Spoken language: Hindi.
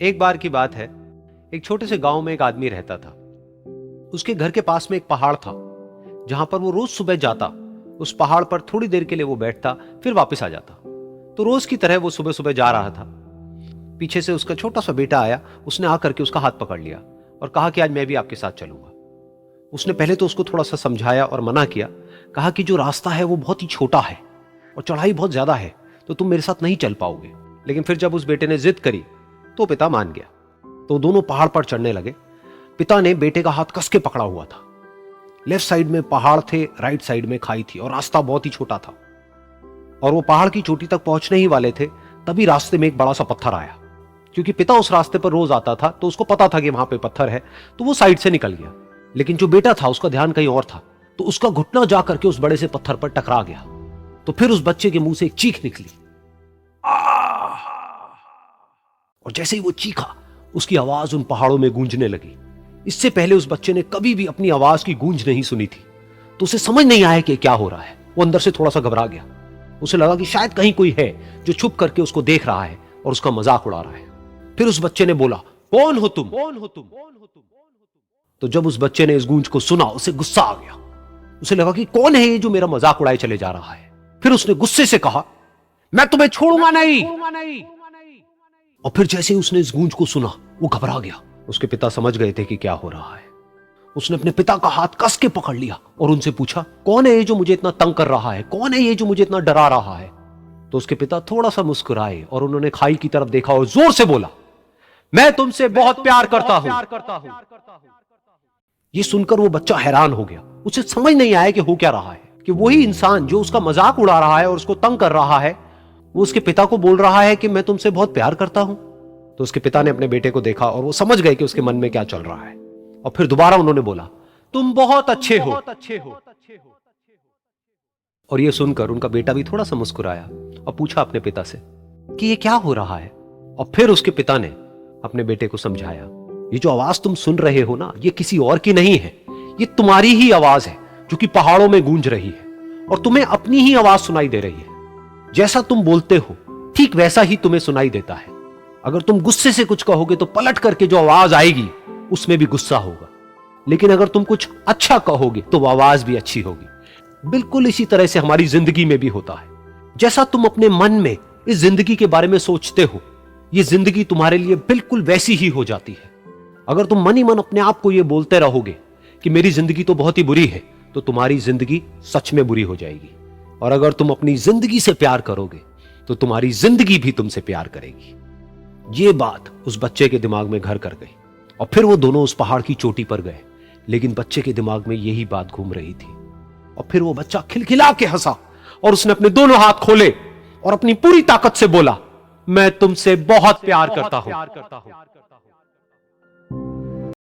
एक बार की बात है, एक छोटे से गांव में एक आदमी रहता था। उसके घर के पास में एक पहाड़ था, जहां पर वो रोज सुबह जाता। उस पहाड़ पर थोड़ी देर के लिए वो बैठता, फिर वापस आ जाता। तो रोज की तरह वो सुबह सुबह जा रहा था। पीछे से उसका छोटा सा बेटा आया। उसने आकर के उसका हाथ पकड़ लिया और कहा कि आज मैं भी आपके साथ चलूंगा। उसने पहले तो उसको थोड़ा सा समझाया और मना किया। कहा कि जो रास्ता है वो बहुत ही छोटा है और चढ़ाई बहुत ज्यादा है, तो तुम मेरे साथ नहीं चल पाओगे। लेकिन फिर जब उस बेटे ने जिद करी तो पिता मान गया। तो दोनों पहाड़ पर चढ़ने लगे। पिता ने बेटे का हाथ कस के पकड़ा हुआ था। लेफ्ट साइड में पहाड़ थे, राइट साइड में खाई थी और रास्ता बहुत ही छोटा था। और वो पहाड़ की चोटी तक पहुंचने ही वाले थे, तभी रास्ते में एक बड़ा सा पत्थर आया। क्योंकि पिता उस रास्ते पर रोज आता था, तो उसको पता था कि वहां पे पत्थर है, तो वो साइड से निकल गया। लेकिन जो बेटा था उसका ध्यान कहीं और था, तो उसका घुटना जा करके उस बड़े से पत्थर पर टकरा गया। तो फिर उस बच्चे के मुंह से एक चीख निकली। और जैसे ही वो चीखा, उसकी आवाज उन पहाड़ों में गूंजने लगी। इससे पहले उस बच्चे ने कभी भी अपनी आवाज की गूंज नहीं सुनी थी, तो उसे समझ नहीं आया कि क्या हो रहा है। वो अंदर से थोड़ा सा घबरा गया। उसे लगा कि शायद कहीं कोई है जो छुप करके उसको देख रहा है और उसका मजाक उड़ा रहा है। फिर उस बच्चे ने बोला, कौन हो तुम? कौन हो तुम? तो जब उस बच्चे ने इस गूंज को सुना, उसे गुस्सा आ गया। उसे लगा कि कौन है ये जो मेरा मजाक उड़ाए चले जा रहा है। फिर उसने गुस्से से कहा, मैं तुम्हें छोड़ूंगा नहीं। और फिर जैसे ही उसने इस गूंज को सुना, वो घबरा गया। उसके पिता समझ गए थे कि क्या हो रहा है। उसने अपने पिता का हाथ कस के पकड़ लिया और उनसे पूछा, कौन है ये जो मुझे इतना तंग कर रहा है? कौन है ये जो मुझे इतना डरा रहा है? तो उसके पिता थोड़ा सा मुस्कुराए और उन्होंने खाई की तरफ देखा और जोर से बोला, मैं तुमसे बहुत प्यार करता हूं। ये सुनकर वो बच्चा हैरान हो गया। उसे समझ नहीं आया कि हो क्या रहा है, कि वही इंसान जो उसका मजाक उड़ा रहा है और उसको तंग कर रहा है, वो उसके पिता को बोल रहा है कि मैं तुमसे बहुत प्यार करता हूं। तो उसके पिता ने अपने बेटे को देखा और वो समझ गए कि उसके मन में क्या चल रहा है। और फिर दोबारा उन्होंने बोला, तुम बहुत अच्छे हो। और ये सुनकर उनका बेटा भी थोड़ा सा मुस्कुराया और पूछा अपने पिता से कि ये क्या हो रहा है। और फिर उसके पिता ने अपने बेटे को समझाया, ये जो आवाज तुम सुन रहे हो ना, ये किसी और की नहीं है, ये तुम्हारी ही आवाज है जो कि पहाड़ों में गूंज रही है और तुम्हें अपनी ही आवाज सुनाई दे रही है। जैसा तुम बोलते हो ठीक वैसा ही तुम्हें सुनाई देता है। अगर तुम गुस्से से कुछ कहोगे तो पलट करके जो आवाज आएगी उसमें भी गुस्सा होगा, लेकिन अगर तुम कुछ अच्छा कहोगे तो वो आवाज भी अच्छी होगी। बिल्कुल इसी तरह से हमारी जिंदगी में भी होता है। जैसा तुम अपने मन में इस जिंदगी के बारे में सोचते हो, ये जिंदगी तुम्हारे लिए बिल्कुल वैसी ही हो जाती है। अगर तुम मन ही मन अपने आप को ये बोलते रहोगे कि मेरी जिंदगी तो बहुत ही बुरी है, तो तुम्हारी जिंदगी सच में बुरी हो जाएगी। और अगर तुम अपनी जिंदगी से प्यार करोगे तो तुम्हारी जिंदगी भी तुमसे प्यार करेगी। ये बात उस बच्चे के दिमाग में घर कर गई और फिर वो दोनों उस पहाड़ की चोटी पर गए। लेकिन बच्चे के दिमाग में यही बात घूम रही थी। और फिर वो बच्चा खिलखिला के हंसा और उसने अपने दोनों हाथ खोले और अपनी पूरी ताकत से बोला, मैं तुमसे बहुत प्यार करता हूं।